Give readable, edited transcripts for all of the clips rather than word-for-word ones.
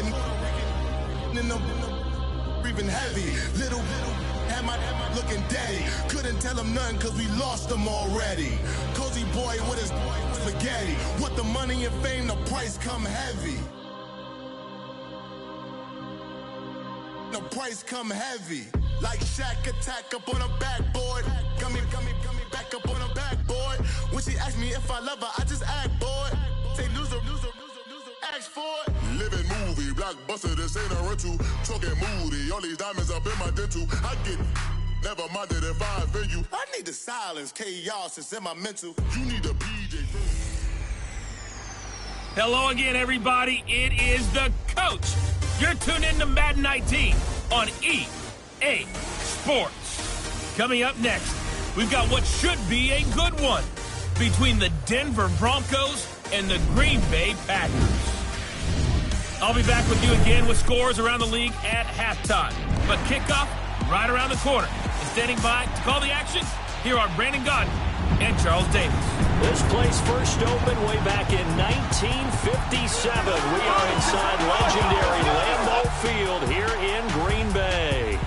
Rican in the breathing heavy. Little had my looking daddy. Couldn't tell him nothing cause we lost him already. Cozy boy with his spaghetti. With the money and fame, the price come heavy. The price come heavy. Like Shaq attack up on a backboard. Got me back up on a backboard. When she asked me if I love her, I just act bored. Say loser, ask for it. Living movie, blockbuster, this ain't a rental. Talking moody, all these diamonds up in my dental. I get never minded if I offend you. I need the silence, chaos is in my mental. You need a PJ. Hello again, everybody. It is the coach. You're tuned in to Madden 19 on EA Sports. Coming up next, we've got what should be a good one between the Denver Broncos and the Green Bay Packers. I'll be back with you again with scores around the league at halftime. But kickoff right around the corner. And standing by to call the action, here are Brandon Gaudin and Charles Davis. This place first opened way back in 1957. We are inside legendary Lambeau Field here in Green Bay.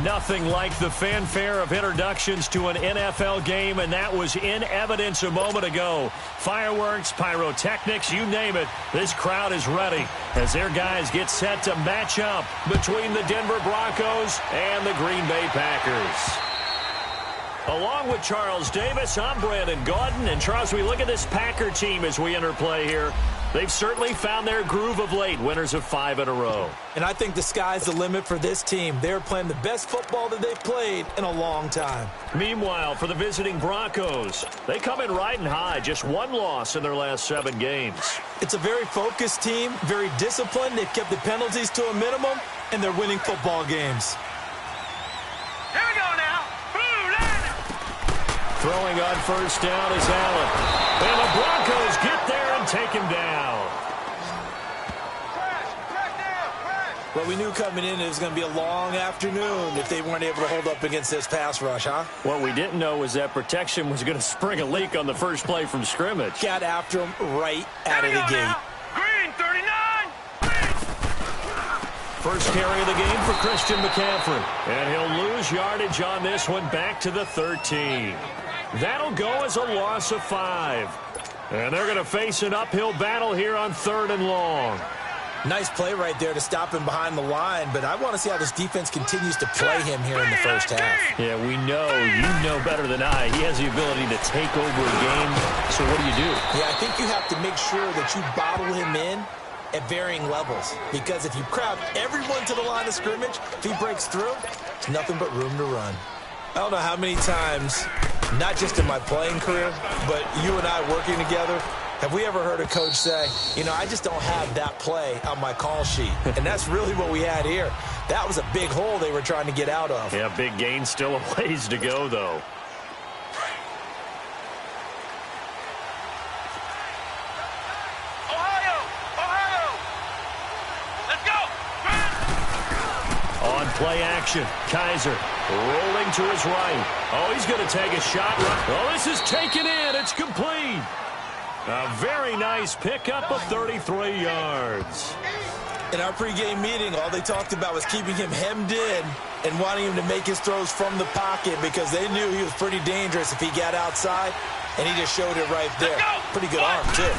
Nothing like the fanfare of introductions to an NFL game, and that was in evidence a moment ago. Fireworks, pyrotechnics, you name it. This crowd is ready as their guys get set to match up between the Denver Broncos and the Green Bay Packers. Along with Charles Davis, I'm Brandon Gaudin. And Charles, we look at this Packer team as we enter play here. They've certainly found their groove of late, winners of 5 in a row. And I think the sky's the limit for this team. They're playing the best football that they've played in a long time. Meanwhile, for the visiting Broncos, they come in riding high, just 1 loss in their last 7 games. It's a very focused team, very disciplined. They've kept the penalties to a minimum, and they're winning football games. Here we go now. Throwing on first down is Allen. And the Broncos get there and take him down. Well, we knew coming in it was going to be a long afternoon if they weren't able to hold up against this pass rush, huh? What we didn't know was that protection was going to spring a leak on the first play from scrimmage. Got after him right out of the gate. Green, 39. First carry of the game for Christian McCaffrey. And he'll lose yardage on this one back to the 13. That'll go as a loss of 5. And they're going to face an uphill battle here on 3rd and long. Nice play right there to stop him behind the line, but I want to see how this defense continues to play him here in the first half. Yeah, we know, you know better than I, he has the ability to take over a game. So what do? Yeah, I think you have to make sure that you bottle him in at varying levels, because if you crowd everyone to the line of scrimmage, if he breaks through, there's nothing but room to run. I don't know how many times, not just in my playing career, but you and I working together, have we ever heard a coach say, you know, I just don't have that play on my call sheet? And that's really what we had here. That was a big hole they were trying to get out of. Yeah, big gain, still a ways to go, though. Play action. Kaiser rolling to his right. Oh, he's going to take a shot. Oh, this is taken in. It's complete. A very nice pickup of 33 yards. In our pregame meeting, all they talked about was keeping him hemmed in and wanting him to make his throws from the pocket because they knew he was pretty dangerous if he got outside, and he just showed it right there. Pretty good arm, too.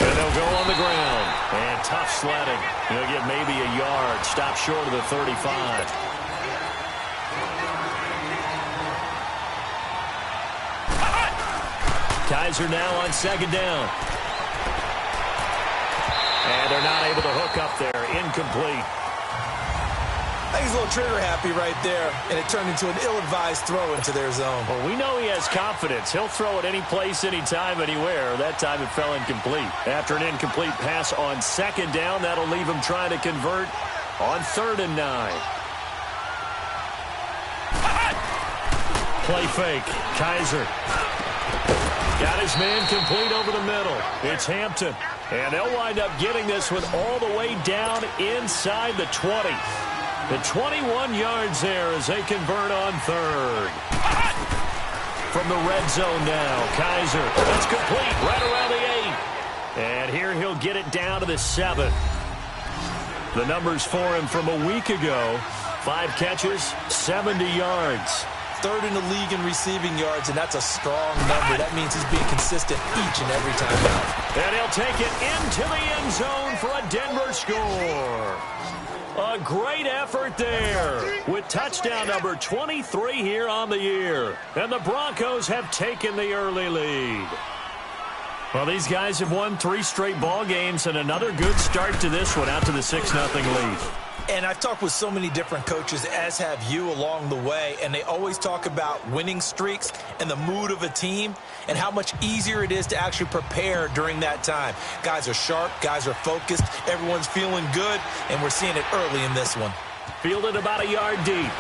And they'll go on the ground. And tough sledding. He'll get maybe a yard. Stop short of the 35. Kaiser now on 2nd down. And they're not able to hook up there. Incomplete. I think he's a little trigger happy right there, and it turned into an ill-advised throw into their zone. Well, we know he has confidence. He'll throw it any place, anytime, anywhere. That time it fell incomplete. After an incomplete pass on 2nd down, that'll leave him trying to convert on 3rd and 9. Play fake. Kaiser. Got his man complete over the middle. It's Hampton. And they'll wind up getting this one all the way down inside the 20. The 21 yards there as they convert on 3rd. From the red zone now, Kaiser. That's complete right around the 8. And here he'll get it down to the 7. The numbers for him from a week ago: 5 catches, 70 yards. Third in the league in receiving yards, and that's a strong number. That means he's being consistent each and every time out. And he'll take it into the end zone for a Denver score. A great effort there with touchdown number 23 here on the year. And the Broncos have taken the early lead. Well, these guys have won 3 straight ball games, and another good start to this one, out to the 6-0 lead. And I've talked with so many different coaches, as have you, along the way, and they always talk about winning streaks and the mood of a team and how much easier it is to actually prepare during that time. Guys are sharp, guys are focused, everyone's feeling good, and we're seeing it early in this one. Fielded about a yard deep.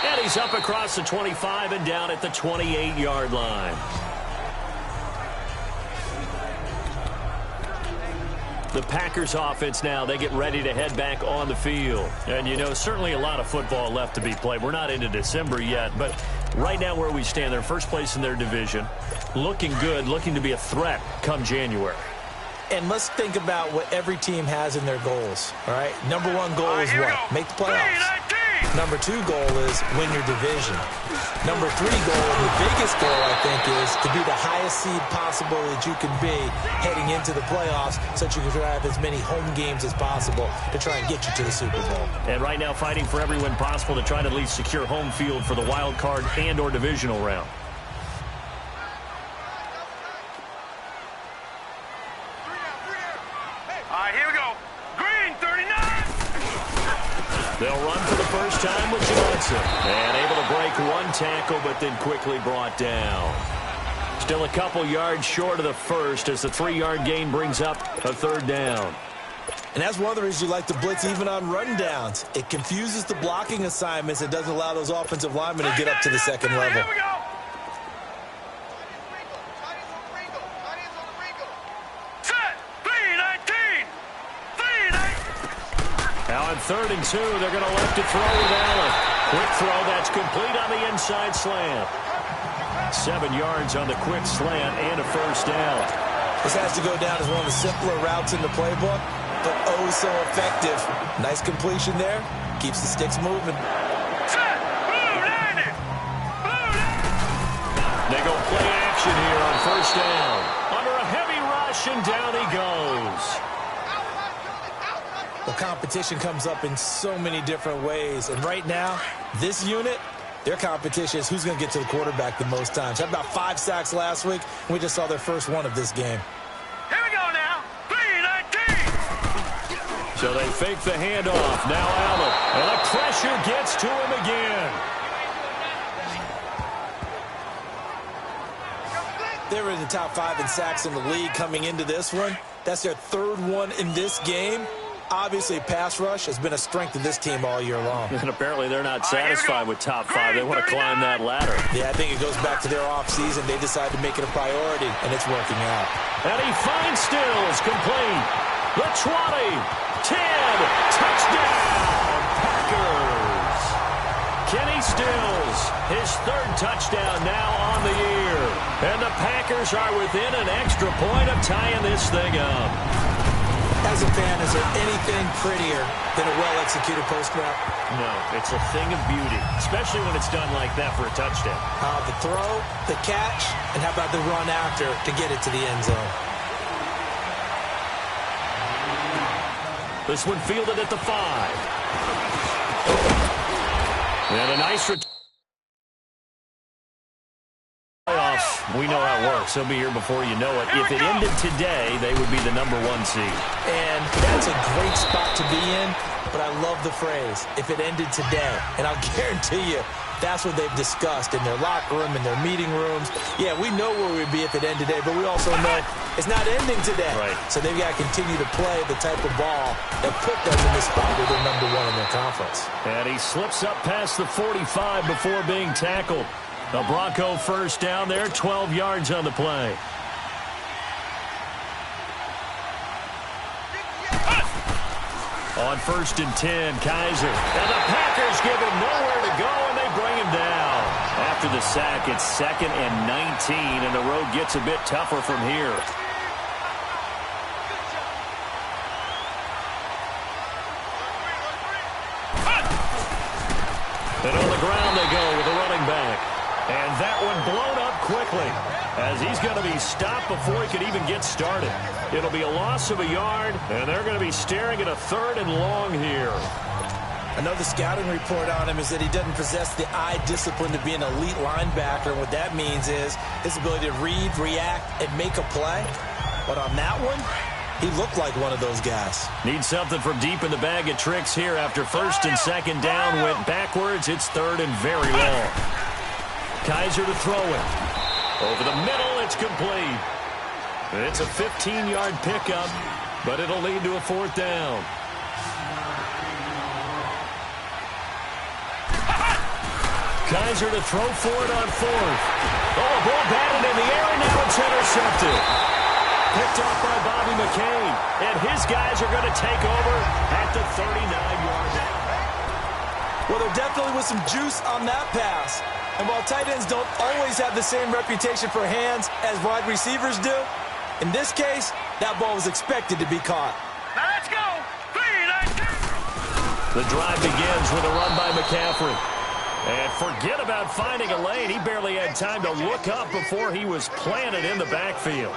And he's up across the 25 and down at the 28-yard line. The Packers offense now, they get ready to head back on the field. And, you know, certainly a lot of football left to be played. We're not into December yet, but right now where we stand, they're first place in their division. Looking good, looking to be a threat come January. And let's think about what every team has in their goals, all right? Number 1 goal is what? Make the playoffs. Number 2 goal is win your division. Number 3 goal, and the biggest goal, I think, is to be the highest seed possible that you can be heading into the playoffs so that you can have as many home games as possible to try and get you to the Super Bowl. And right now fighting for every win possible to try to at least secure home field for the wild card and or divisional round. They'll run for the first time with Johnson. And able to break 1 tackle, but then quickly brought down. Still a couple yards short of the first as the 3-yard gain brings up a 3rd down. And that's one of the reasons you like to blitz even on rundowns. It confuses the blocking assignments. It doesn't allow those offensive linemen to get up to the second level. Here we go. Now on 3rd and 2, they're going to left to throw with Allen. Quick throw, that's complete on the inside slant. 7 yards on the quick slant and a first down. This has to go down as one of the simpler routes in the playbook, but oh so effective. Nice completion there. Keeps the sticks moving. They go play action here on first down. Under a heavy rush, and down he goes. Well, competition comes up in so many different ways. And right now, this unit, their competition is who's going to get to the quarterback the most times. Had about 5 sacks last week, and we just saw their first one of this game. Here we go now. 3-19. So they fake the handoff. Now Allen. And the pressure gets to him again. They were in the top 5 in sacks in the league coming into this one. That's their 3rd one in this game. Obviously, pass rush has been a strength of this team all year long. And apparently they're not satisfied with top 5. They want to climb that ladder. Yeah, I think it goes back to their offseason. They decided to make it a priority, and it's working out. And he finds Stills, complete. The 20, 10, touchdown, Packers. Kenny Stills, his 3rd touchdown now on the year. And the Packers are within an extra point of tying this thing up. As a fan, is there anything prettier than a well-executed post route? No, it's a thing of beauty, especially when it's done like that for a touchdown. The throw, the catch, and how about the run after to get it to the end zone? This one fielded at the 5. And a nice return. We know how it works. He'll be here before you know it. If it ended today, they would be the number 1 seed. And that's a great spot to be in, but I love the phrase, if it ended today. And I'll guarantee you, that's what they've discussed in their locker room, in their meeting rooms. Yeah, we know where we'd be if it ended today, but we also know it's not ending today. Right. So they've got to continue to play the type of ball that put them in the spot where they're number 1 in their conference. And he slips up past the 45 before being tackled. A Bronco first down there, 12 yards on the play. On 1st and 10, Kaiser. And the Packers give him nowhere to go, and they bring him down. After the sack, it's 2nd and 19, and the road gets a bit tougher from here. And on the ground they go with the running back. And that one blown up quickly as he's going to be stopped before he could even get started. It'll be a loss of a yard, and they're going to be staring at a 3rd and long here. Another scouting report on him is that he doesn't possess the eye discipline to be an elite linebacker. What that means is his ability to read, react, and make a play. But on that one, he looked like one of those guys. Needs something from deep in the bag of tricks here after 1st and 2nd down went backwards. It's 3rd and very long. Kaiser to throw it. Over the middle, it's complete. It's a 15-yard pickup, but it'll lead to a 4th down. Kaiser to throw for it on 4th. Oh, ball batted in the air, and now it's intercepted. Picked off by Bobby McCain, and his guys are going to take over at the 39-yard line. Well, there definitely was some juice on that pass. And while tight ends don't always have the same reputation for hands as wide receivers do, in this case, that ball was expected to be caught. Now let's go. 3, 9, 2. The drive begins with a run by McCaffrey. And forget about finding a lane. He barely had time to look up before he was planted in the backfield.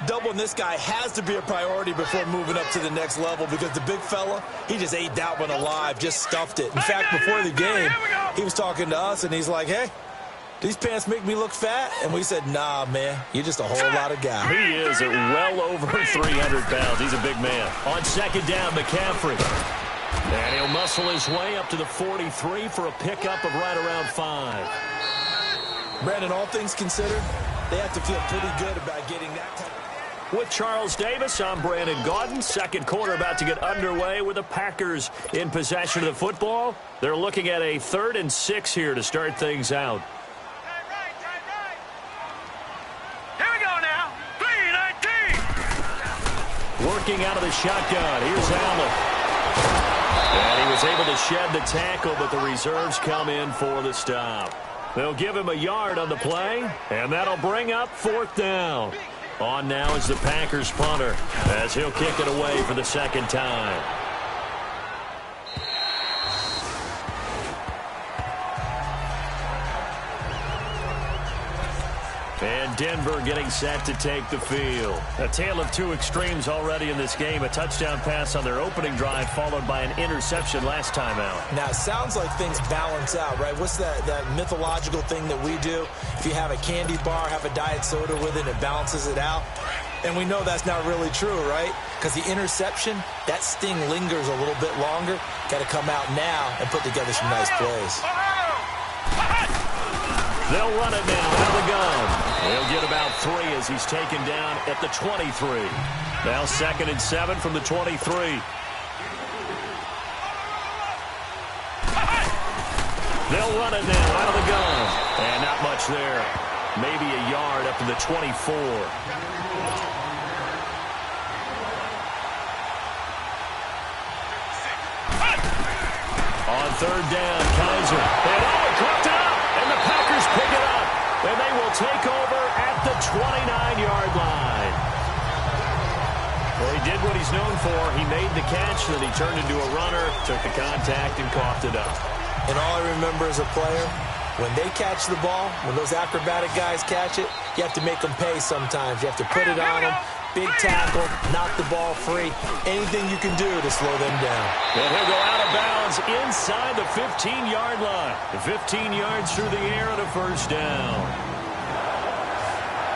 Doubling this guy has to be a priority before moving up to the next level because the big fella, he just ate that one alive, just stuffed it. In fact, before the game, he was talking to us, and he's like, hey, these pants make me look fat? And we said, nah, man, you're just a whole lot of guy. He is at well over 300 pounds. He's a big man. On 2nd down, McCaffrey. And he'll muscle his way up to the 43 for a pickup of right around 5. Brandon, all things considered, they have to feel pretty good about getting that type of... With Charles Davis, I'm Brandon Gaudin. 2nd quarter about to get underway with the Packers in possession of the football. They're looking at a 3rd and 6 here to start things out. Here we go now. 3, 19. Working out of the shotgun. Here's Allen. And he was able to shed the tackle, but the reserves come in for the stop. They'll give him a yard on the play, and that'll bring up 4th down. On now is the Packers punter as he'll kick it away for the 2nd time. And Denver getting set to take the field. A tale of 2 extremes already in this game. A touchdown pass on their opening drive followed by an interception last time out. Now, it sounds like things balance out, right? What's that mythological thing that we do? If you have a candy bar, have a diet soda with it, it balances it out. And we know that's not really true, right? Because the interception, that sting lingers a little bit longer. Got to come out now and put together some nice plays. They'll run it now out of the gun. He'll get about 3 as he's taken down at the 23. Now 2nd and 7 from the 23. They'll run it now out of the gun. And not much there. Maybe a yard up to the 24. On 3rd down, Kaiser. And coughed it up. And the Packers pick it up. And they will take over at the 29-yard line. Well, he did what he's known for. He made the catch, then he turned into a runner, took the contact, and coughed it up. And all I remember as a player, when they catch the ball, when those acrobatic guys catch it, you have to make them pay sometimes. You have to put it on them. Big tackle, knock the ball free. Anything you can do to slow them down. And he'll go out of bounds inside the 15-yard line. The 15 yards through the air and a 1st down.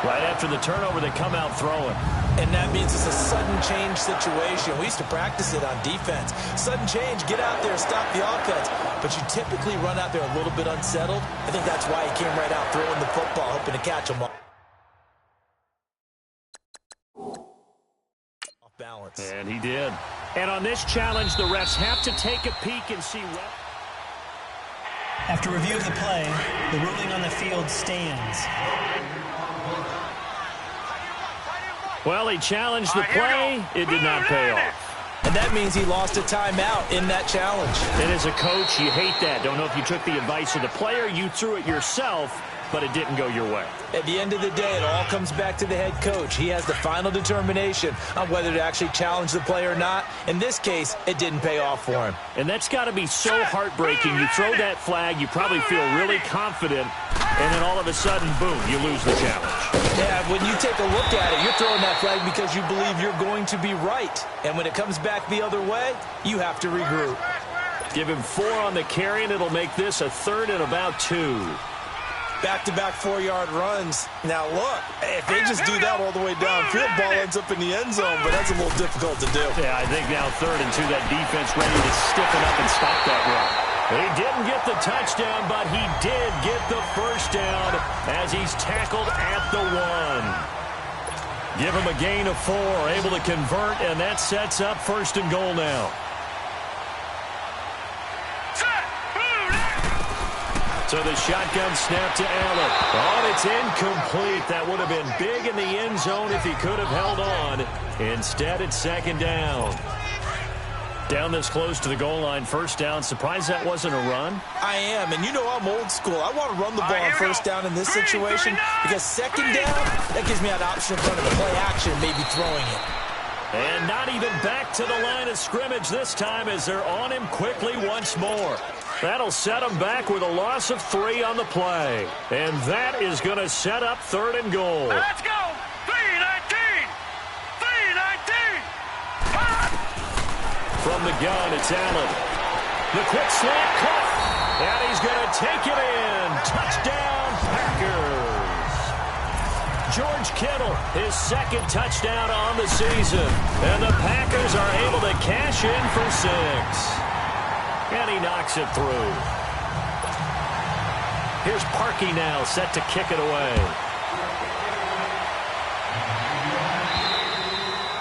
Right after the turnover, they come out throwing. And that means it's a sudden change situation. We used to practice it on defense. Sudden change, get out there, stop the offense. But you typically run out there a little bit unsettled. I think that's why he came right out throwing the football, hoping to catch them all. Balance. And he did. And on this challenge, the refs have to take a peek and see what. After review of the play, the ruling on the field stands. Well, he challenged the play. It did not pay off. And that means he lost a timeout in that challenge. And as a coach, you hate that. Don't know if you took the advice of the player. You threw it yourself. but it didn't go your way. At the end of the day, it all comes back to the head coach. He has the final determination on whether to actually challenge the play or not. In this case, it didn't pay off for him. And that's got to be so heartbreaking. You throw that flag, you probably feel really confident, and then all of a sudden, boom, you lose the challenge. Yeah, when you take a look at it, you're throwing that flag because you believe you're going to be right. And when it comes back the other way, you have to regroup. Give him 4 on the carry, and it'll make this a 3rd and about 2. Back-to-back 4-yard runs. Now, look, if they just do that all the way downfield, ball ends up in the end zone, but that's a little difficult to do. Yeah, I think now 3rd and 2, that defense ready to stiffen up and stop that run. He didn't get the touchdown, but he did get the first down as he's tackled at the 1. Give him a gain of 4, able to convert, and that sets up 1st and goal now. So the shotgun snap to Allen. Oh, it's incomplete. That would have been big in the end zone if he could have held on. Instead, it's 2nd down. Down this close to the goal line, 1st down. Surprised that wasn't a run? I am, and you know I'm old school. I want to run the ball on 1st down in this situation because 2nd down, that gives me an option of running the play action, maybe throwing it. And not even back to the line of scrimmage this time as they're on him quickly once more. That'll set him back with a loss of 3 on the play. And that is going to set up 3rd and goal. Let's go! 3-19! 3-19! From the gun, it's Allen. The quick slant cut. And he's going to take it in. Touchdown, Packers. George Kittle, his 2nd touchdown on the season. And the Packers are able to cash in for 6. And he knocks it through. Here's Parkey now, set to kick it away.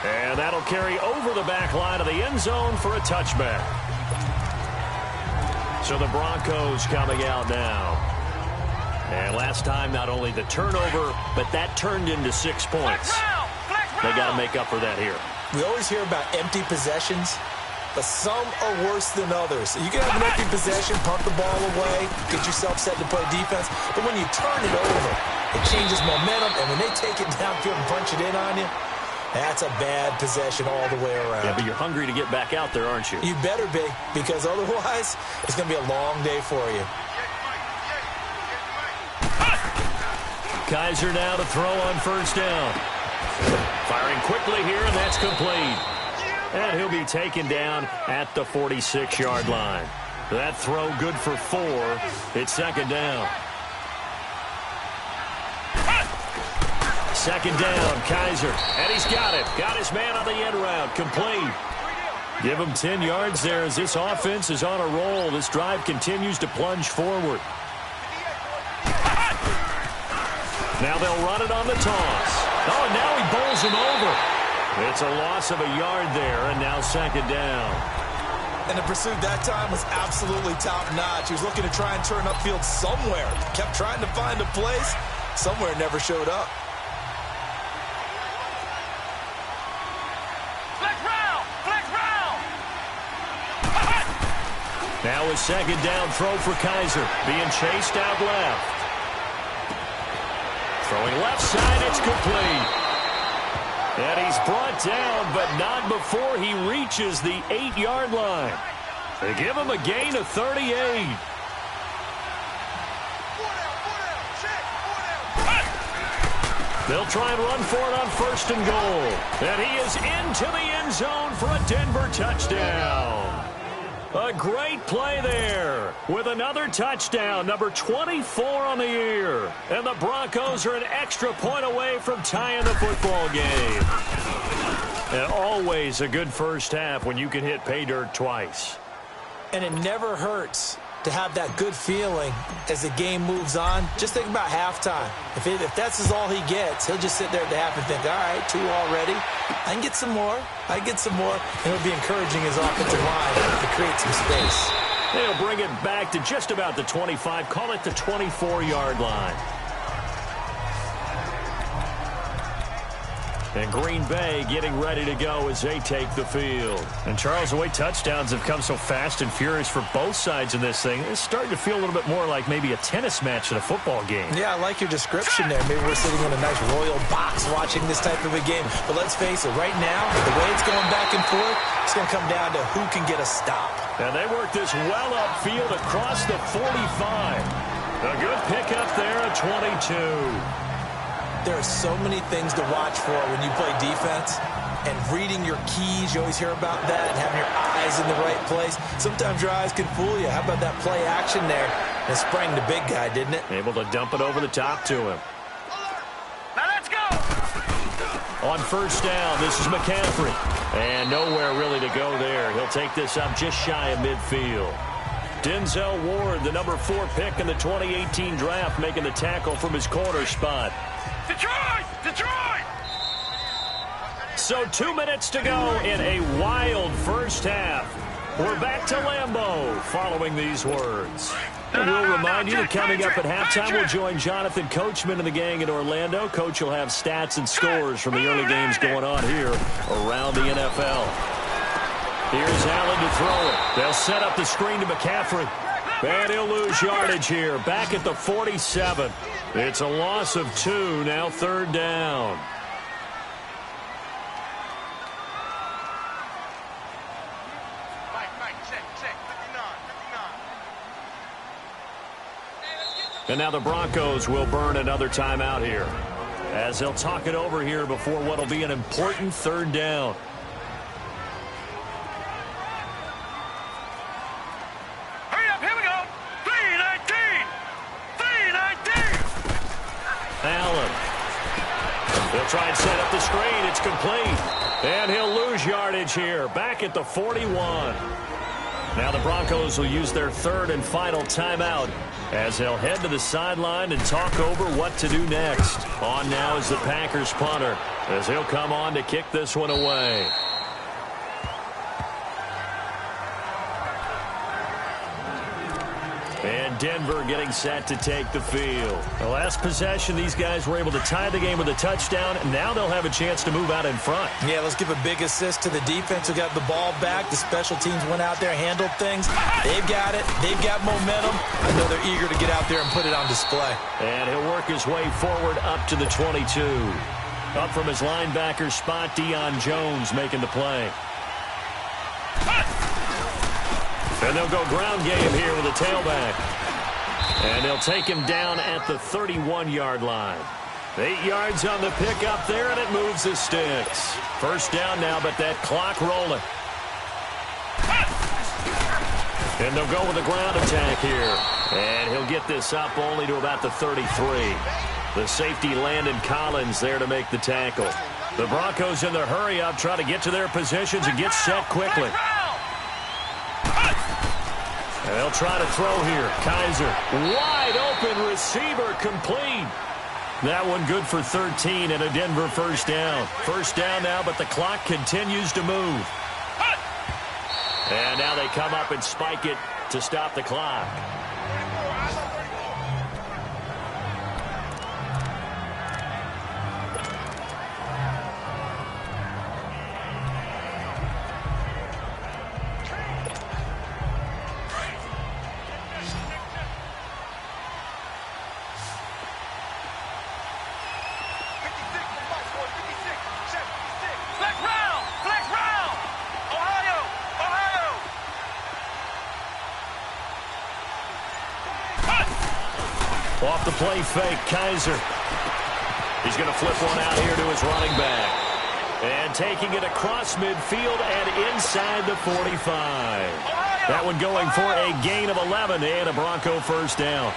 And that'll carry over the back line of the end zone for a touchback. So the Broncos coming out now. And last time, not only the turnover, but that turned into 6 points. They got to make up for that here. We always hear about empty possessions, but some are worse than others. You can have an empty possession, punt the ball away, get yourself set to play defense, but when you turn it over, it changes momentum, and when they take it downfield and punch it in on you, that's a bad possession all the way around. Yeah, but you're hungry to get back out there, aren't you? You better be, because otherwise, it's going to be a long day for you. Kaiser now to throw on 1st down. Firing quickly here, and that's complete. And he'll be taken down at the 46-yard line. That throw good for 4. It's 2nd down. 2nd down, Kaiser. And he's got it. Got his man on the end route. Complete. Give him 10 yards there as this offense is on a roll. This drive continues to plunge forward. Now they'll run it on the toss. Oh, and now he bowls him over. It's a loss of a yard there, and now 2nd down. And the pursuit that time was absolutely top-notch. He was looking to try and turn upfield somewhere. Kept trying to find a place. Somewhere never showed up. Now a 2nd down throw for Kaiser. Being chased out left. Throwing left side, it's complete. And he's brought down, but not before he reaches the 8-yard line. They give him a gain of 38. They'll try and run for it on 1st and goal. And he is into the end zone for a Denver touchdown. A great play there with another touchdown, number 24 on the year. And the Broncos are an extra point away from tying the football game. And always a good first half when you can hit pay dirt twice. And it never hurts to have that good feeling as the game moves on. Just think about halftime. If that's all he gets, he'll just sit there at the half and think, all right, 2 already. I can get some more. I can get some more. And it'll be encouraging his offensive line to create some space. They'll bring it back to just about the 25. Call it the 24-yard line. And Green Bay getting ready to go as they take the field. And, Charles, the way touchdowns have come so fast and furious for both sides in this thing, it's starting to feel a little bit more like maybe a tennis match in a football game. Yeah, I like your description there. Maybe we're sitting in a nice royal box watching this type of a game. But let's face it, right now, the way it's going back and forth, it's going to come down to who can get a stop. And they work this well upfield across the 45. A good pickup there at 22. There are so many things to watch for when you play defense, and reading your keys, you always hear about that, and having your eyes in the right place. Sometimes your eyes can fool you. How about that play action there? It sprang the big guy, didn't it? Able to dump it over the top to him. Now let's go! On first down, this is McCaffrey. And nowhere really to go there. He'll take this up just shy of midfield. Denzel Ward, the number 4 pick in the 2018 draft, making the tackle from his corner spot. Detroit! Detroit! So 2 minutes to go in a wild first half. We're back to Lambeau following these words. And we'll remind you that coming up at halftime, we'll join Jonathan Coachman and the gang in Orlando. Coach will have stats and scores from the early games going on here around the NFL. Here's Allen to throw it. They'll set up the screen to McCaffrey. And he'll lose yardage here. Back at the 47. It's a loss of 2, now third down. And now the Broncos will burn another timeout here, as they'll talk it over here before what will be an important third down. Hurry up, here we go! 3-19! 3-19! Allen. They'll try and set up the screen. It's complete. And he'll lose yardage here, back at the 41. Now the Broncos will use their third and final timeout, as they'll head to the sideline and talk over what to do next. On now is the Packers punter, as he'll come on to kick this one away. And Denver getting set to take the field. The last possession, these guys were able to tie the game with a touchdown, and now they'll have a chance to move out in front. Yeah, let's give a big assist to the defense who got the ball back. The special teams went out there, handled things. They've got it. They've got momentum. I know they're eager to get out there and put it on display. And he'll work his way forward up to the 22. Up from his linebacker spot, Deion Jones making the play. And they'll go ground game here with a tailback. And they'll take him down at the 31-yard line. 8 yards on the pickup there, and it moves the sticks. First down now, but that clock rolling. And they'll go with a ground attack here. And he'll get this up only to about the 33. The safety, Landon Collins, there to make the tackle. The Broncos in their hurry-up try to get to their positions and get set quickly. And they'll try to throw here. Kaiser, wide open receiver, complete. That one good for 13 and a Denver first down. First down now, but the clock continues to move. And now they come up and spike it to stop the clock. Off the play fake, Kaiser. He's going to flip one out here to his running back. And taking it across midfield and inside the 45. That one going for a gain of 11 and a Bronco first down.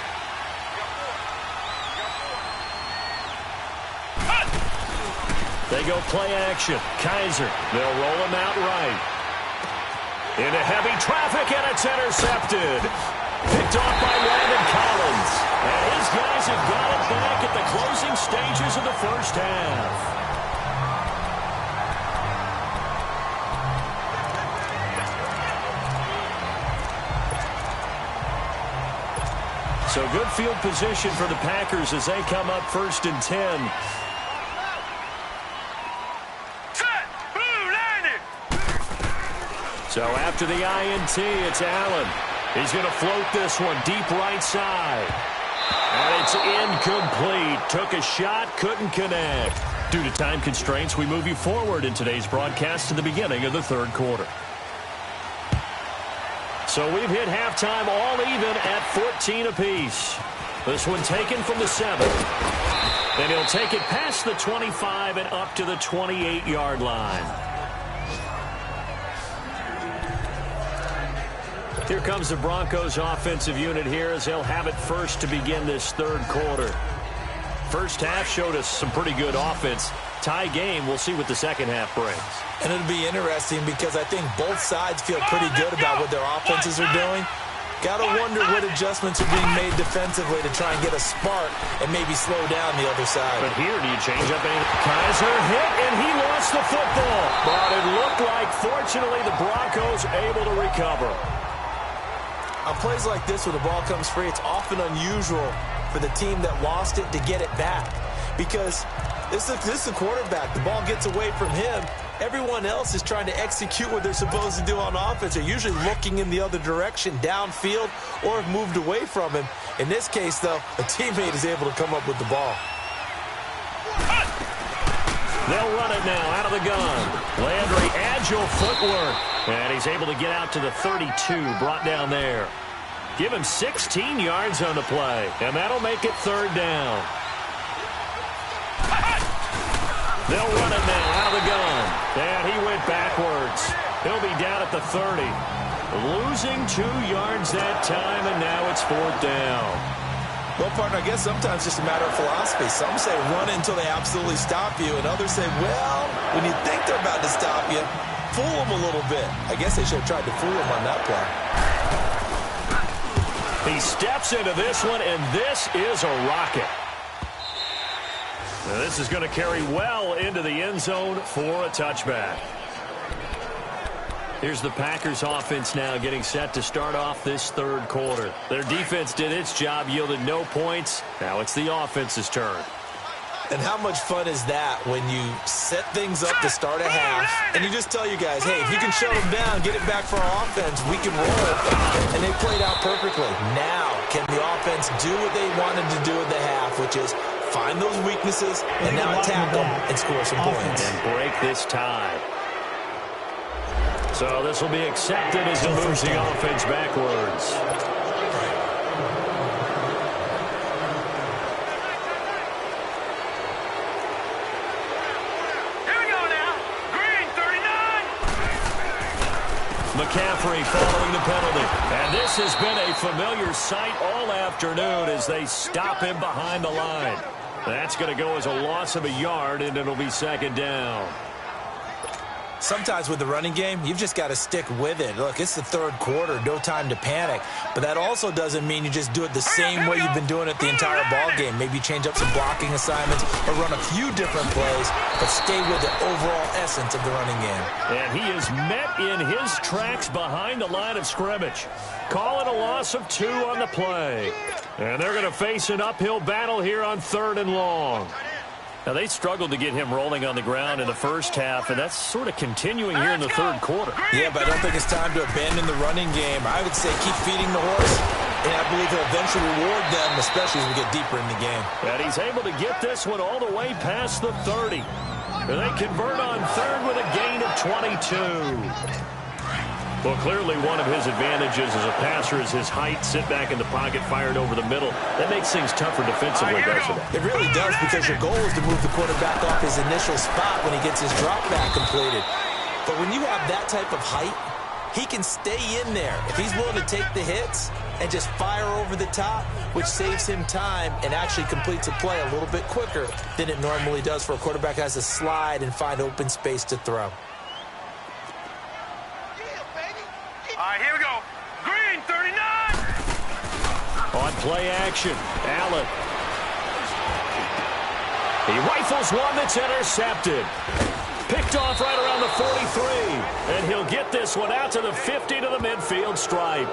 They go play action. Kaiser, they'll roll him out right. Into heavy traffic, and it's intercepted. Picked off by Landon Collins. And his guys have got it back at the closing stages of the first half. So good field position for the Packers as they come up 1st and 10. So after the INT, it's Allen. He's going to float this one deep right side. And it's incomplete. Took a shot, couldn't connect. Due to time constraints, we move you forward in today's broadcast to the beginning of the third quarter. So we've hit halftime all even at 14 apiece. This one taken from the 7. And he'll take it past the 25 and up to the 28-yard line. Here comes the Broncos offensive unit here as they'll have it first to begin this third quarter. First half showed us some pretty good offense. Tie game, we'll see what the second half brings. And it'll be interesting because I think both sides feel pretty good about what their offenses are doing. Got to wonder what adjustments are being made defensively to try and get a spark and maybe slow down the other side. But here, do you change up anything? Kaiser hit, and he lost the football. But it looked like, fortunately, the Broncos able to recover. On plays like this, when the ball comes free, it's often unusual for the team that lost it to get it back. Because this is the quarterback. The ball gets away from him. Everyone else is trying to execute what they're supposed to do on offense. They're usually looking in the other direction, downfield, or have moved away from him. In this case, though, a teammate is able to come up with the ball. They'll run it now out of the gun. Landry, agile footwork. And he's able to get out to the 32, brought down there. Give him 16 yards on the play, and that'll make it third down. They'll run it now out of the gun. And he went backwards. He'll be down at the 30. Losing 2 yards that time, and now it's fourth down. Well, partner, I guess sometimes it's just a matter of philosophy. Some say run until they absolutely stop you, and others say, well, when you think they're about to stop you, fool them a little bit. I guess they should have tried to fool them on that play. He steps into this one, and this is a rocket. Now, this is going to carry well into the end zone for a touchback. Here's the Packers offense now getting set to start off this third quarter. Their defense did its job, yielded no points. Now it's the offense's turn. And how much fun is that when you set things up to start a half and you just tell you guys, hey, if you can shut them down, get it back for our offense, we can roll. And they played out perfectly. Now, can the offense do what they wanted to do at the half, which is find those weaknesses and now attack them and score some points. And break this tie. So this will be accepted as it moves the offense backwards. McCaffrey following the penalty. And this has been a familiar sight all afternoon as they stop him behind the line. That's going to go as a loss of a yard, and it'll be second down. Sometimes with the running game, you've just got to stick with it. Look, it's the third quarter, no time to panic. But that also doesn't mean you just do it the same way you've been doing it the entire ball game. Maybe change up some blocking assignments or run a few different plays, but stay with the overall essence of the running game. And he is met in his tracks behind the line of scrimmage. Call it a loss of 2 on the play. And they're going to face an uphill battle here on 3rd and long. Now, they struggled to get him rolling on the ground in the first half, and that's sort of continuing here in the third quarter. Yeah, but I don't think it's time to abandon the running game. I would say keep feeding the horse, and I believe he'll eventually reward them, especially as we get deeper in the game. And he's able to get this one all the way past the 30. And they convert on 3rd with a gain of 22. Well, clearly one of his advantages as a passer is his height. Sit back in the pocket, fired over the middle. That makes things tougher defensively, doesn't it? It really does, because your goal is to move the quarterback off his initial spot when he gets his drop back completed. But when you have that type of height, he can stay in there. If he's willing to take the hits and just fire over the top, which saves him time and actually completes a play a little bit quicker than it normally does for a quarterback who has to slide and find open space to throw. All right, here we go. Green, 39. On play action, Allen. He rifles one that's intercepted. Picked off right around the 43. And he'll get this one out to the 50 to the midfield stripe.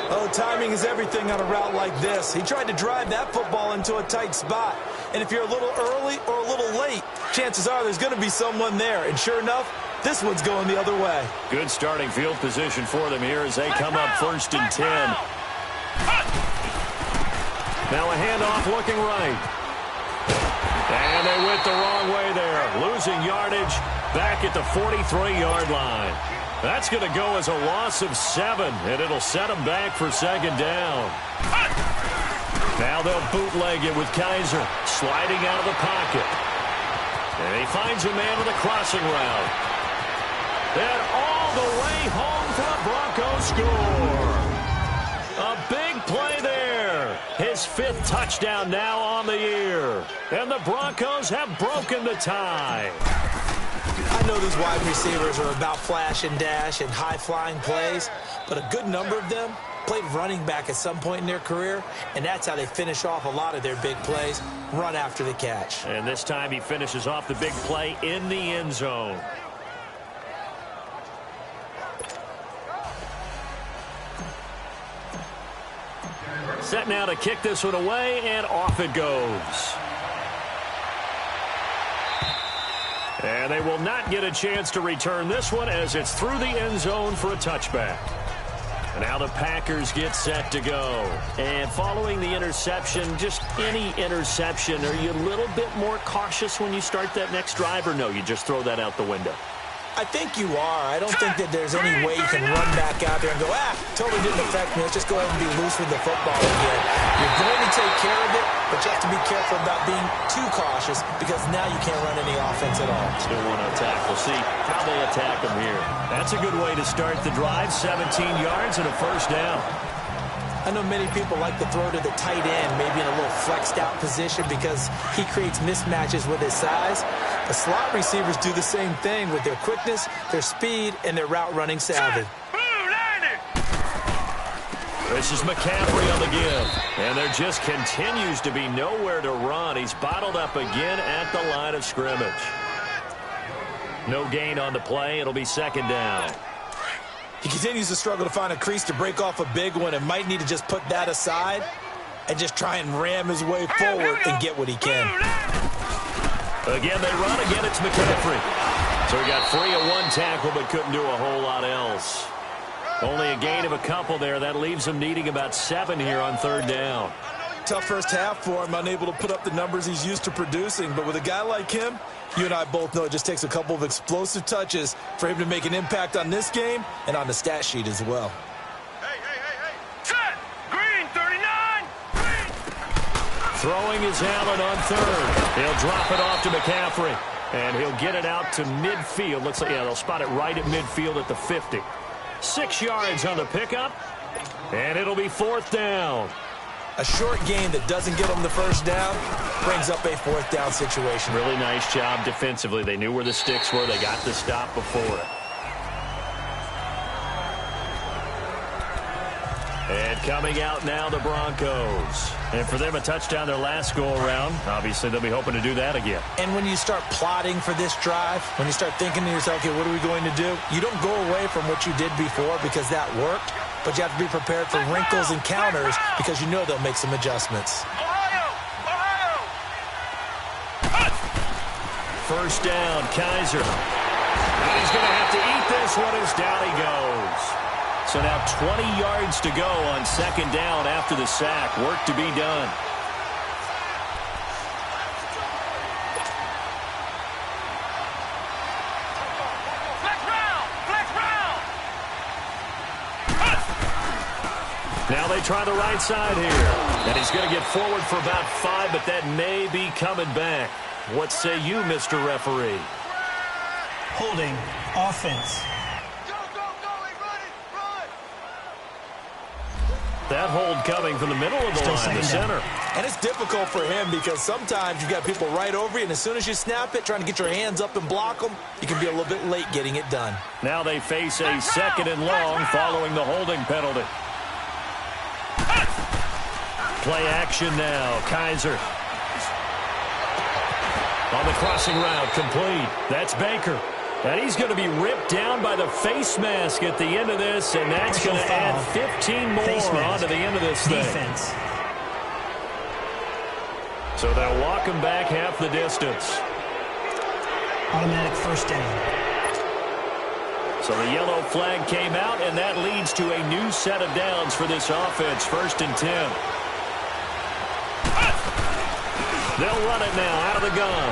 Oh, timing is everything on a route like this. He tried to drive that football into a tight spot. And if you're a little early or a little late, chances are there's going to be someone there. And sure enough, This one's going the other way. Good starting field position for them here as they come up 1st and 10. Now a handoff looking right. And they went the wrong way there. Losing yardage back at the 43-yard line. That's going to go as a loss of 7, and it'll set them back for 2nd down. Now they'll bootleg it with Kaiser sliding out of the pocket. And he finds a man with a crossing route. And all the way home for a Broncos score. A big play there. His 5th touchdown now on the year. And the Broncos have broken the tie. I know these wide receivers are about flash and dash and high-flying plays, but a good number of them played running back at some point in their career, and that's how they finish off a lot of their big plays, run after the catch. And this time he finishes off the big play in the end zone. Set now to kick this one away, and off it goes. And they will not get a chance to return this one as it's through the end zone for a touchback. And now the Packers get set to go. And following the interception, just any interception, are you a little bit more cautious when you start that next drive, or no, you just throw that out the window? I think you are. I don't think that there's any way you can run back out there and go, totally didn't affect me. Let's just go ahead and be loose with the football again. You're going to take care of it, but you have to be careful about being too cautious because now you can't run any offense at all. Still want to attack. We'll see how they attack them here. That's a good way to start the drive. 17 yards and a 1st down. I know many people like to throw to the tight end, maybe in a little flexed out position because he creates mismatches with his size. The slot receivers do the same thing with their quickness, their speed, and their route running savvy. This is McCaffrey on the give. And there just continues to be nowhere to run. He's bottled up again at the line of scrimmage. No gain on the play. It'll be 2nd down. He continues to struggle to find a crease to break off a big one and might need to just put that aside and just try and ram his way forward and get what he can. Again, they run. Again, it's McCaffrey. So he got free of 1 tackle but couldn't do a whole lot else. Only a gain of a couple there. That leaves him needing about 7 here on 3rd down. Tough first half for him, unable to put up the numbers he's used to producing. But with a guy like him, you and I both know it just takes a couple of explosive touches for him to make an impact on this game and on the stat sheet as well. Hey. Set! Green, 39! Green! Throwing is Allen on 3rd. He'll drop it off to McCaffrey. And he'll get it out to midfield. Looks like, they'll spot it right at midfield at the 50. 6 yards on the pickup. And it'll be 4th down. A short game that doesn't get them the 1st down brings up a 4th down situation. Really nice job defensively. They knew where the sticks were. They got the stop before it. And coming out now, the Broncos. And for them, a touchdown their last go-around. Obviously, they'll be hoping to do that again. And when you start plotting for this drive, when you start thinking to yourself, okay, what are we going to do? You don't go away from what you did before because that worked. But you have to be prepared for wrinkles and counters because you know they'll make some adjustments. Ohio! 1st down, Kaiser. And he's going to have to eat this one as down he goes. So now 20 yards to go on 2nd down after the sack. Work to be done. Now they try the right side here. And he's going to get forward for about 5, but that may be coming back. What say you, Mr. Referee? Holding offense. That hold coming from the middle of the line, the center. And it's difficult for him because sometimes you got people right over you, and as soon as you snap it, trying to get your hands up and block them, you can be a little bit late getting it done. Now they face a 2nd and long following the holding penalty. Play action now. Kaiser. On the crossing route, complete. That's Baker. And he's going to be ripped down by the face mask at the end of this, and that's going to add 15 more onto the end of this thing. Defense. So they'll walk him back half the distance. Automatic 1st down. So the yellow flag came out, and that leads to a new set of downs for this offense. 1st and 10. They'll run it now out of the gun.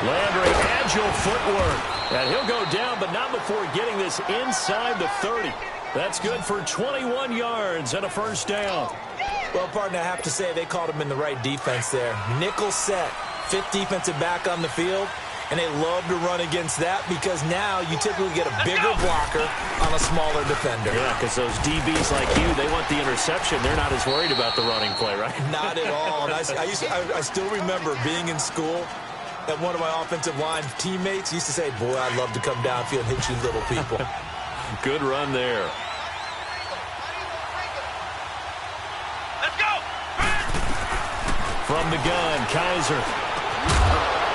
Landry, agile footwork. And he'll go down, but not before getting this inside the 30. That's good for 21 yards and a 1st down. Well, partner, I have to say they called him in the right defense there. Nickel set, 5th defensive back on the field, and they love to run against that because now you typically get a bigger blocker on a smaller defender. Yeah, because those DBs like you, they want the interception. They're not as worried about the running play, right? Not at all. And I still remember being in school, and one of my offensive line teammates used to say, boy, I'd love to come downfield and hit you little people. Good run there. Let's go! From the gun, Kaiser.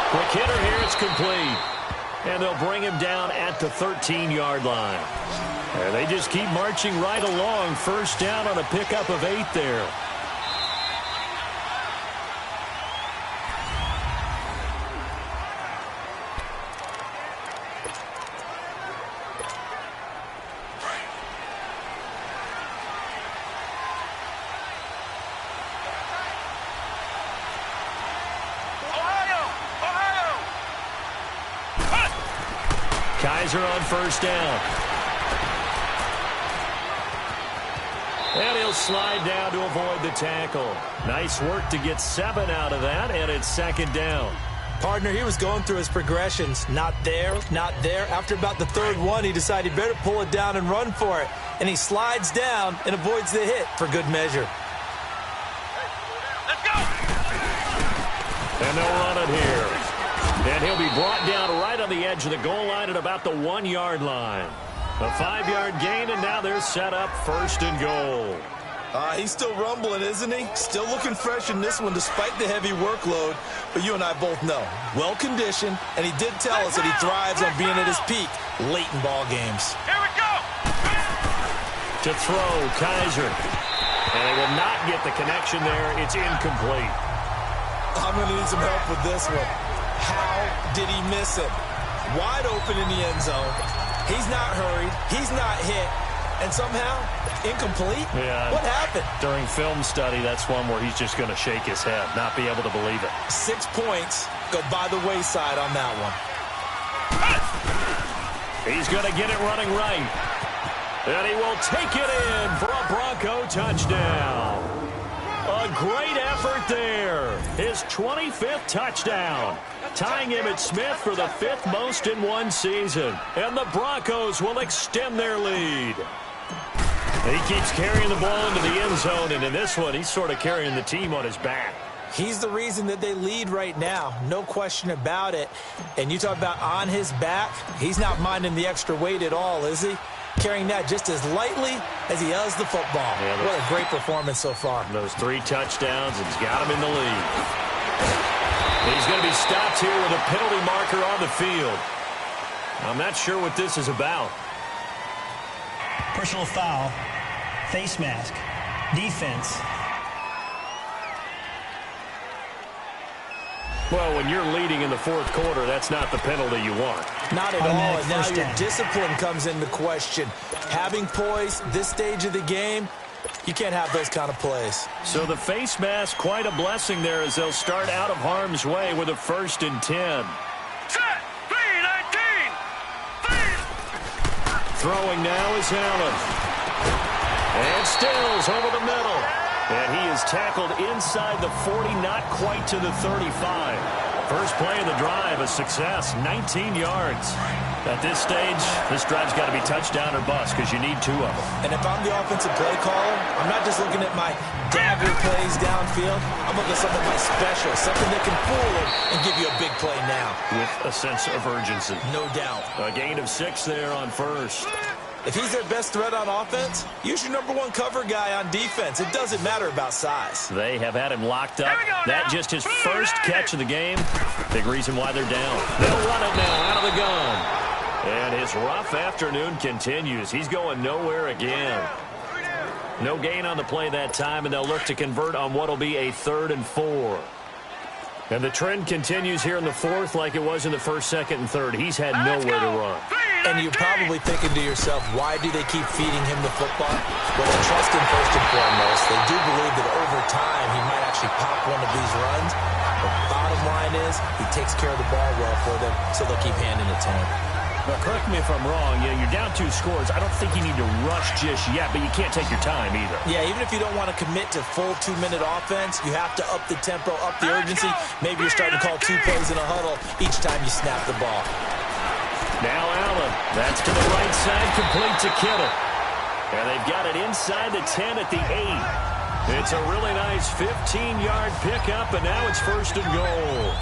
Quick hitter here, it's complete. And they'll bring him down at the 13-yard line. And they just keep marching right along. 1st down on a pickup of 8 there. Kaiser on 1st down. And he'll slide down to avoid the tackle. Nice work to get 7 out of that, and it's 2nd down. Partner, he was going through his progressions. Not there, not there. After about the 3rd one, he decided he better pull it down and run for it. And he slides down and avoids the hit for good measure. Let's go! And they'll run it here. And he'll be brought down right on the edge of the goal line at about the 1-yard line. A 5-yard gain, and now they're set up 1st and goal. He's still rumbling, isn't he? Still looking fresh in this one despite the heavy workload. But you and I both know, well-conditioned, and he did tell us that he thrives on being at his peak late in ball games. Here we go! To throw, Kaiser. And they will not get the connection there. It's incomplete. I'm going to need some help with this one. How did he miss it? Wide open in the end zone. He's not hurried. He's not hit. And somehow, incomplete? Yeah. What happened? During film study, that's one where he's just going to shake his head, not be able to believe it. 6 points go by the wayside on that one. He's going to get it running right. And he will take it in for a Bronco touchdown. A great effort there. His 25th touchdown. Tying Emmitt Smith for the 5th most in one season. And the Broncos will extend their lead. He keeps carrying the ball into the end zone, and in this one, he's sort of carrying the team on his back. He's the reason that they lead right now. No question about it. And you talk about on his back, he's not minding the extra weight at all, is he? Carrying that just as lightly as he does the football. Yeah, what a great performance so far. Those 3 touchdowns, and he's got him in the lead. He's going to be stopped here with a penalty marker on the field. I'm not sure what this is about. Personal foul, face mask, defense. Well, when you're leading in the 4th quarter, that's not the penalty you want. Not at all. And now your discipline comes into question. Having poise this stage of the game, you can't have those kind of plays. So the face mask, quite a blessing there as they'll start out of harm's way with a 1st and 10. Set! 3-19! Throwing now is Allen. And Stills over the middle. And he is tackled inside the 40, not quite to the 35. First play of the drive, a success, 19 yards. At this stage, this drive's got to be touchdown or bust because you need 2 of them. And if I'm the offensive play caller, I'm not just looking at my dagger plays downfield. I'm looking at some of my specials, something that can fool them and give you a big play now. With a sense of urgency. No doubt. A gain of 6 there on 1st. If he's their best threat on offense, use your #1 cover guy on defense. It doesn't matter about size. They have had him locked up. That just his first catch of the game. Big reason why they're down. They'll run it now out of the gun. And his rough afternoon continues. He's going nowhere again. No gain on the play that time, and they'll look to convert on what will be a 3rd and 4. And the trend continues here in the 4th like it was in the 1st, 2nd, and 3rd. He's had nowhere to run. And you're probably thinking to yourself, why do they keep feeding him the football? Well, they trust him first and foremost. They do believe that over time he might actually pop one of these runs. But the bottom line is he takes care of the ball well for them, so they'll keep handing it to him. Now, correct me if I'm wrong. You know, you're down 2 scores. I don't think you need to rush just yet, but you can't take your time either. Yeah, even if you don't want to commit to full 2-minute offense, you have to up the tempo, up the urgency. Maybe you're starting to call 2 plays in a huddle each time you snap the ball. Now Allen. That's to the right side, complete to Kittle. And they've got it inside the 10 at the 8. It's a really nice 15-yard pickup, and now it's 1st and goal.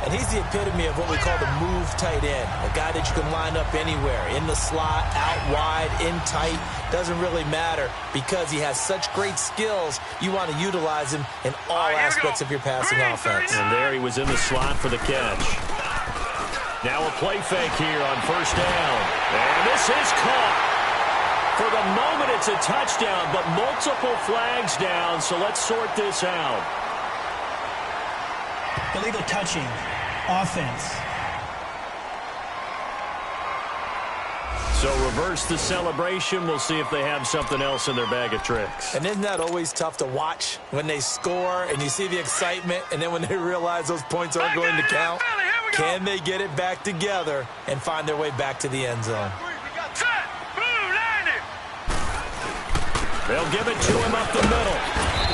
And he's the epitome of what we call the move tight end, a guy that you can line up anywhere, in the slot, out wide, in tight, doesn't really matter because he has such great skills. You want to utilize him in all aspects of your passing offense. And there he was in the slot for the catch. Now a play fake here on 1st down. And this is caught. For the moment, it's a touchdown, but multiple flags down, so let's sort this out. Illegal touching. Offense. So reverse the celebration. We'll see if they have something else in their bag of tricks. And isn't that always tough to watch when they score and you see the excitement, and then when they realize those points aren't going to count? Can they get it back together and find their way back to the end zone? They'll give it to him up the middle.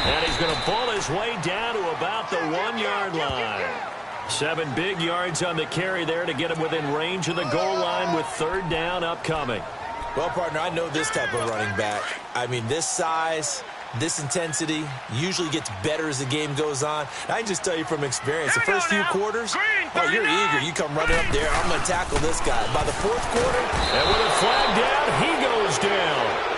And he's going to pull his way down to about the 1-yard line. 7 big yards on the carry there to get him within range of the goal line with 3rd down upcoming. Well, partner, I know this type of running back. I mean, this size, this intensity usually gets better as the game goes on. And I can just tell you from experience, the first few quarters, oh, you're eager. You come running up there, I'm going to tackle this guy. By the 4th quarter, and with a flag down, he goes down.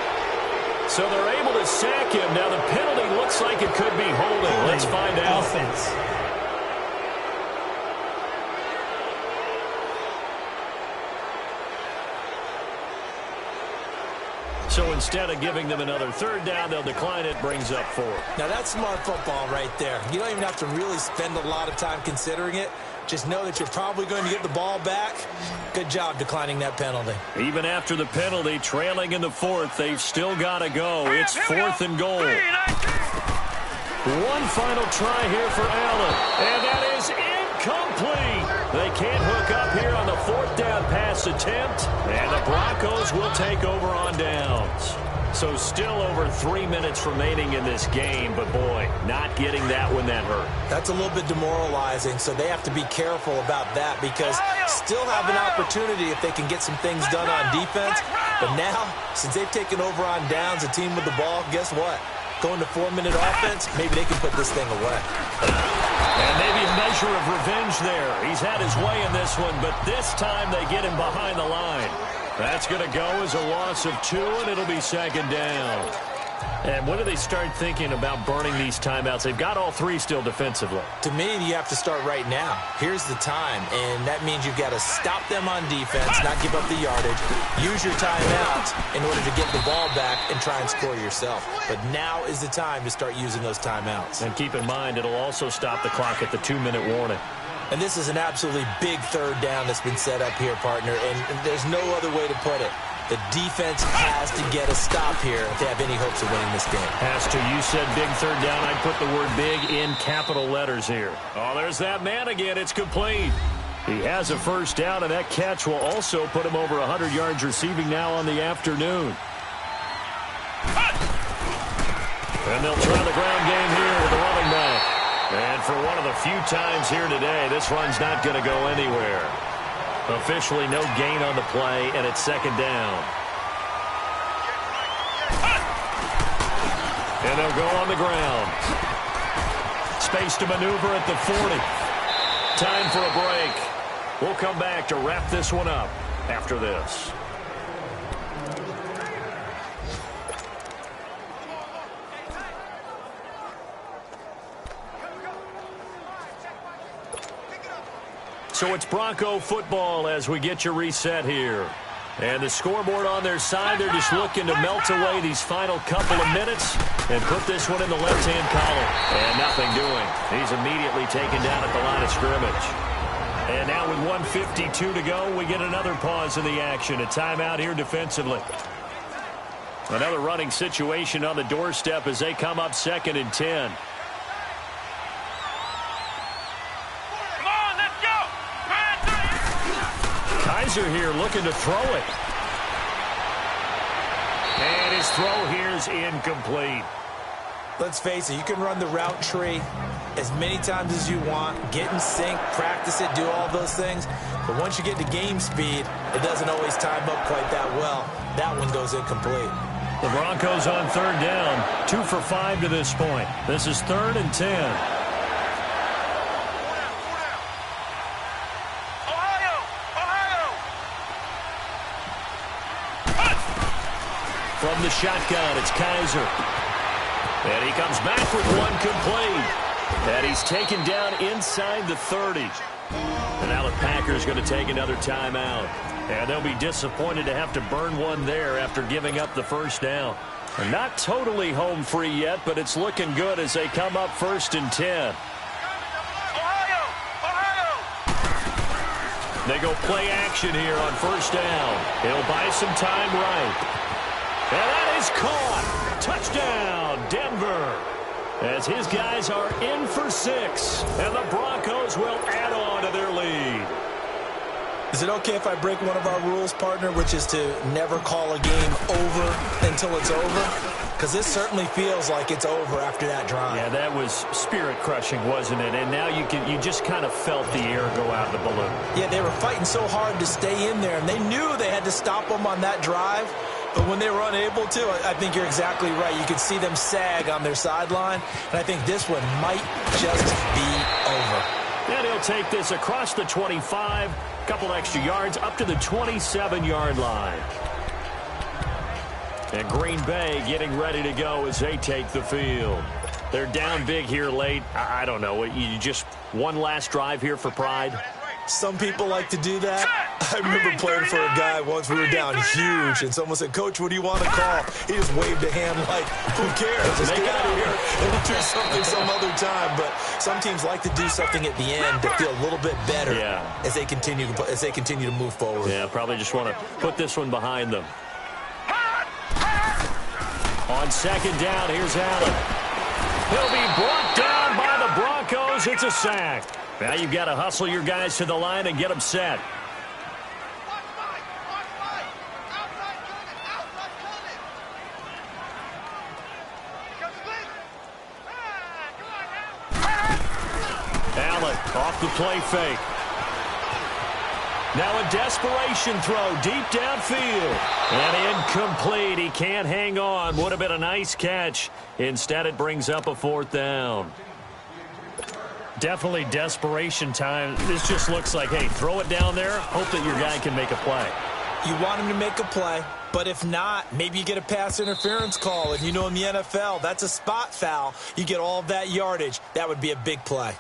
So they're able to sack him. Now the penalty looks like it could be holding. Let's find out. Offense. So instead of giving them another 3rd down, they'll decline it, brings up 4. Now that's smart football right there. You don't even have to really spend a lot of time considering it. Just know that you're probably going to get the ball back. Good job declining that penalty. Even after the penalty, trailing in the 4th, they've still got to go. It's 4th and goal. One final try here for Allen, and that is incomplete. They can't hook up here on the 4th down pass attempt, and the Broncos will take over on downs. So still over 3 minutes remaining in this game, but boy, not getting that when that hurt. That's a little bit demoralizing, so they have to be careful about that because still have an opportunity if they can get some things done on defense. But now, since they've taken over on downs, a team with the ball, guess what? Going to 4-minute offense, maybe they can put this thing away. And maybe a measure of revenge there. He's had his way in this one, but this time they get him behind the line. That's going to go as a loss of 2, and it'll be 2nd down. And when do they start thinking about burning these timeouts? They've got all 3 still defensively. To me, you have to start right now. Here's the time, and that means you've got to stop them on defense, not give up the yardage. Use your timeouts in order to get the ball back and try and score yourself. But now is the time to start using those timeouts. And keep in mind, it'll also stop the clock at the 2-minute warning. And this is an absolutely big 3rd down that's been set up here, partner, and there's no other way to put it. The defense has to get a stop here if they have any hopes of winning this game. Has to. You said big 3rd down. I'd put the word big in capital letters here. Oh, there's that man again. It's complete. He has a 1st down, and that catch will also put him over 100 yards receiving now on the afternoon. And they'll try the ground game here with the running back. And for one of the few times here today, this run's not going to go anywhere. Officially no gain on the play, and it's 2nd down. And they'll go on the ground. Space to maneuver at the 40. Time for a break. We'll come back to wrap this one up after this. So it's Bronco football as we get you reset here. And the scoreboard on their side, they're just looking to melt away these final couple of minutes and put this one in the left-hand column. And nothing doing. He's immediately taken down at the line of scrimmage. And now with 1:52 to go, we get another pause in the action. A timeout here defensively. Another running situation on the doorstep as they come up 2nd and 10. Come on, let's go. Kaiser here looking to throw it. And his throw here is incomplete. Let's face it, you can run the route tree as many times as you want, get in sync, practice it, do all those things. But once you get to game speed, it doesn't always time up quite that well. That one goes incomplete. The Broncos on 3rd down, 2 for 5 to this point. This is 3rd and 10. Ohio! From the shotgun, it's Kaiser. And he comes back with one complete. And he's taken down inside the 30. And now the Packers going to take another timeout. And they'll be disappointed to have to burn one there after giving up the first down. They're not totally home free yet, but it's looking good as they come up 1st and 10. Ohio! They go play action here on 1st down. He'll buy some time right. And that is caught. Touchdown, Denver. As his guys are in for 6. And the Broncos will add on to their lead. Is it okay if I break one of our rules, partner, which is to never call a game over until it's over? Because this certainly feels like it's over after that drive. Yeah, that was spirit-crushing, wasn't it? And now you just kind of felt the air go out of the balloon. Yeah, they were fighting so hard to stay in there, and they knew they had to stop them on that drive. But when they were unable to, I think you're exactly right. You could see them sag on their sideline, and I think this one might just be over. And he'll take this across the 25, a couple extra yards, up to the 27-yard line. And Green Bay getting ready to go as they take the field. They're down big here late. I don't know. You just one last drive here for pride? Some people like to do that. I remember playing for a guy once. We were down huge, and someone said, "Coach, what do you want to call?" He just waved a hand like, "Who cares? Let's get out of here and we'll do something some other time." But some teams like to do something at the end to feel a little bit better as they continue to move forward. Yeah, probably just want to put this one behind them. On 2nd down, here's Allen. He'll be brought down by the Broncos. It's a sack. Now you've got to hustle your guys to the line and get them set. Allen off the play fake. Now a desperation throw deep downfield. And incomplete. He can't hang on. Would have been a nice catch. Instead, it brings up a 4th down. Definitely desperation time. This just looks like, hey, throw it down there. Hope that your guy can make a play. You want him to make a play, but if not, maybe you get a pass interference call. And you know in the NFL, that's a spot foul. You get all of that yardage. That would be a big play.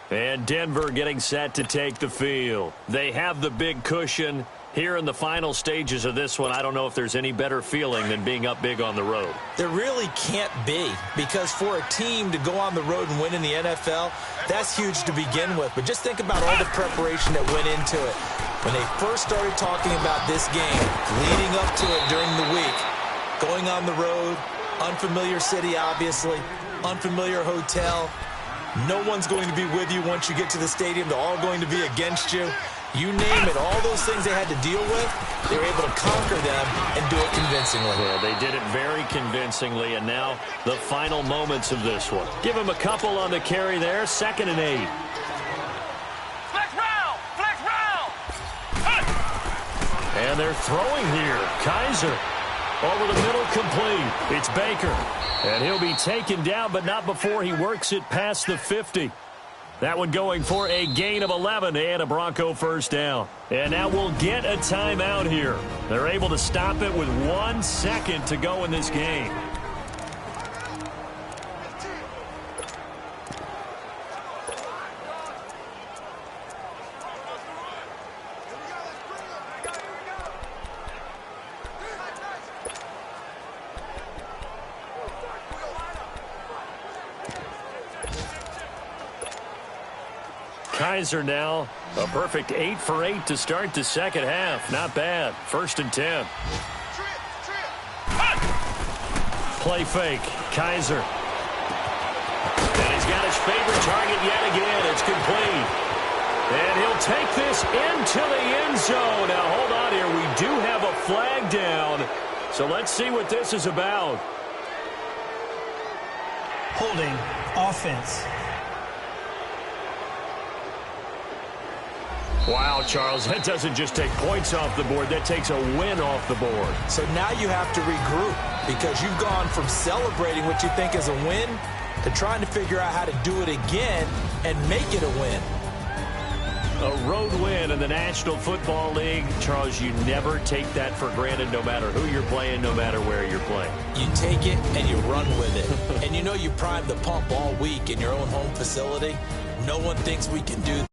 And Denver getting set to take the field. They have the big cushion. Here in the final stages of this one, I don't know if there's any better feeling than being up big on the road. There really can't be, because for a team to go on the road and win in the NFL, that's huge to begin with. But just think about all the preparation that went into it. When they first started talking about this game, leading up to it during the week, going on the road, unfamiliar city, obviously, unfamiliar hotel. No one's going to be with you once you get to the stadium. They're all going to be against you. You name it, all those things they had to deal with, they were able to conquer them and do it convincingly. Yeah, they did it very convincingly, and now the final moments of this one. Give him a couple on the carry there, 2nd and 8. Flex round! Flex round! And they're throwing here. Kaiser over the middle, complete. It's Baker, and he'll be taken down, but not before he works it past the 50. That one going for a gain of 11 and a Bronco 1st down. And now we'll get a timeout here. They're able to stop it with 1 second to go in this game. Kaiser now. A perfect 8 for 8 to start the second half. Not bad. 1st and 10. Play fake. Kaiser. And he's got his favorite target yet again. It's complete. And he'll take this into the end zone. Now, hold on here. We do have a flag down. So let's see what this is about. Holding. Offense. Wow, Charles, that doesn't just take points off the board. That takes a win off the board. So now you have to regroup because you've gone from celebrating what you think is a win to trying to figure out how to do it again and make it a win. A road win in the National Football League. Charles, you never take that for granted no matter who you're playing, no matter where you're playing. You take it and you run with it. And you know you primed the pump all week in your own home facility. No one thinks we can do that.